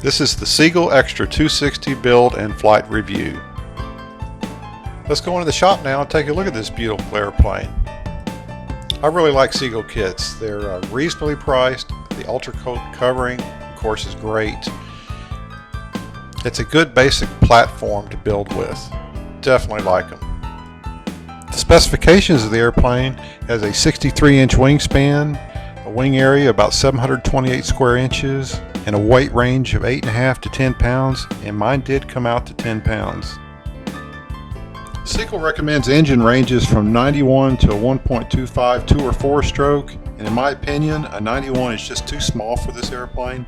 This is the Seagull Extra 260 build and flight review. Let's go into the shop now and take a look at this beautiful airplane. I really like Seagull kits. They're reasonably priced. The ultra coat covering, of course, is great. It's a good basic platform to build with. Definitely like them. The specifications of the airplane has a 63-inch wingspan, a wing area about 728 square inches, and a weight range of 8.5 to 10 pounds, and mine did come out to 10 pounds. Seagull recommends engine ranges from 91 to a 1.25 2 or 4 stroke, and in my opinion a 91 is just too small for this airplane.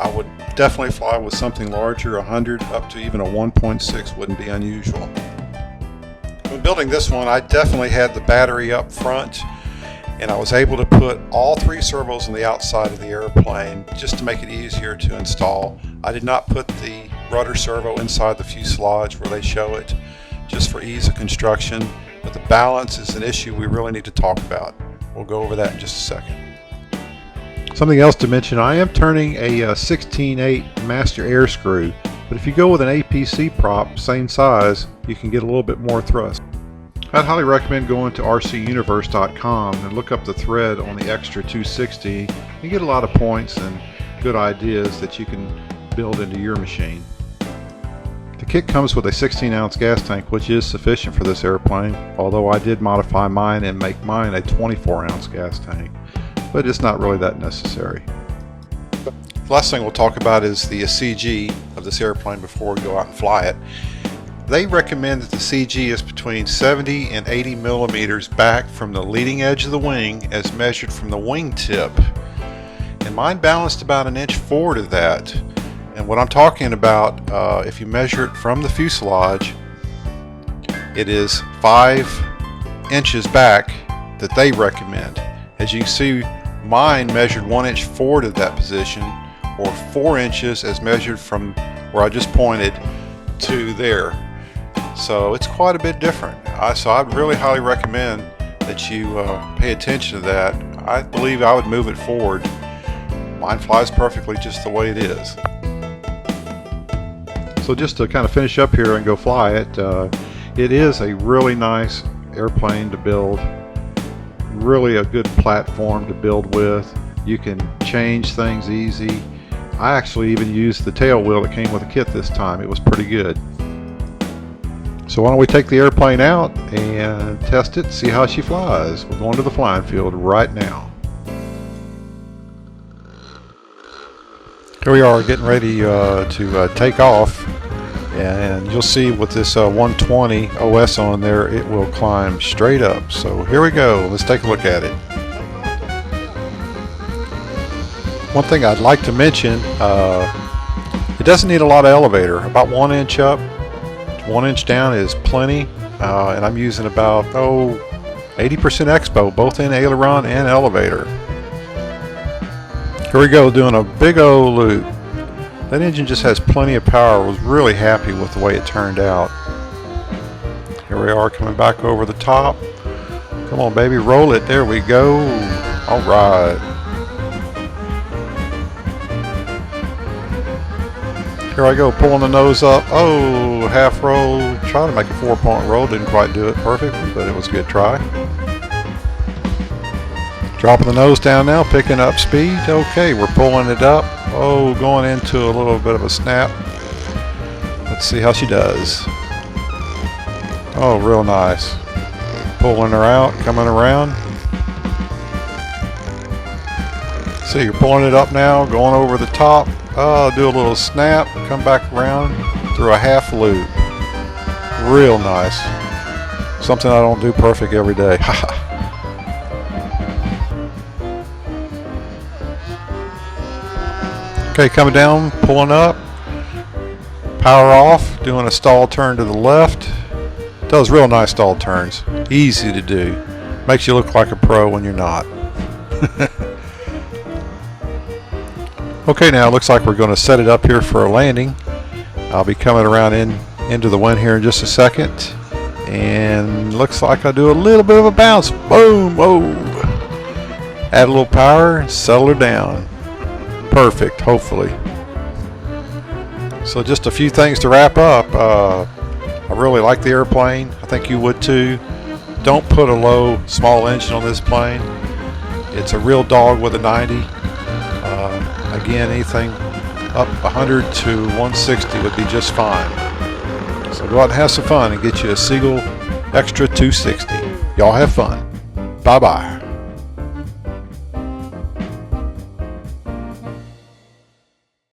I would definitely fly with something larger, 100 up to even a 1.6 wouldn't be unusual. When building this one, I definitely had the battery up front, and I was able to put all 3 servos on the outside of the airplane just to make it easier to install. I did not put the rudder servo inside the fuselage where they show it, just for ease of construction, but the balance is an issue we really need to talk about. We'll go over that in just a second. Something else to mention, I am turning a 16/8 master air screw, but if you go with an APC prop, same size, you can get a little bit more thrust. I'd highly recommend going to rcuniverse.com and look up the thread on the Extra 260. You get a lot of points and good ideas that you can build into your machine. The kit comes with a 16-ounce gas tank, which is sufficient for this airplane, although I did modify mine and make mine a 24-ounce gas tank, but it's not really that necessary. The last thing we'll talk about is the CG of this airplane before we go out and fly it. They recommend that the CG is between 70 and 80 millimeters back from the leading edge of the wing as measured from the wing tip. And mine balanced about an inch forward of that. And what I'm talking about, if you measure it from the fuselage, it is 5 inches back that they recommend. As you can see, mine measured 1 inch forward of that position, or 4 inches as measured from where I just pointed to there. So it's quite a bit different. So I really highly recommend that you pay attention to that. I believe I would move it forward. Mine flies perfectly just the way it is. So just to kind of finish up here and go fly it, it is a really nice airplane to build. Really a good platform to build with. You can change things easy. I actually even used the tail wheel that came with the kit this time. It was pretty good. So why don't we take the airplane out and test it, see how she flies. We're going to the flying field right now. Here we are getting ready to take off, and you'll see with this 120 OS on there, it will climb straight up. So here we go, let's take a look at it. One thing I'd like to mention, it doesn't need a lot of elevator, about 1 inch up. 1 inch down is plenty, and I'm using about 80% expo, both in aileron and elevator. Here we go, doing a big old loop. That engine just has plenty of power. I was really happy with the way it turned out. Here we are coming back over the top. Come on baby, roll it, there we go. Alright. Here I go, pulling the nose up. Oh, half roll. Trying to make a 4-point roll. Didn't quite do it perfectly, but it was a good try. Dropping the nose down now, picking up speed. Okay, we're pulling it up. Oh, going into a little bit of a snap. Let's see how she does. Oh, real nice. Pulling her out, coming around. See, you're pulling it up now, going over the top. Oh, do a little snap, come back around through a half loop. Real nice. Something I don't do perfect every day. Okay, coming down, pulling up, power off, doing a stall turn to the left. Does real nice stall turns. Easy to do. Makes you look like a pro when you're not. Okay, now it looks like we're going to set it up here for a landing. I'll be coming around into the wind here in just a second. And looks like I do a little bit of a bounce. Boom! Whoa! Add a little power, settle her down. Perfect, hopefully. So just a few things to wrap up. I really like the airplane. I think you would too. Don't put a low small engine on this plane. It's a real dog with a 90. Again, anything up 100 to 160 would be just fine. So go out and have some fun and get you a Seagull Extra 260. Y'all have fun. Bye-bye.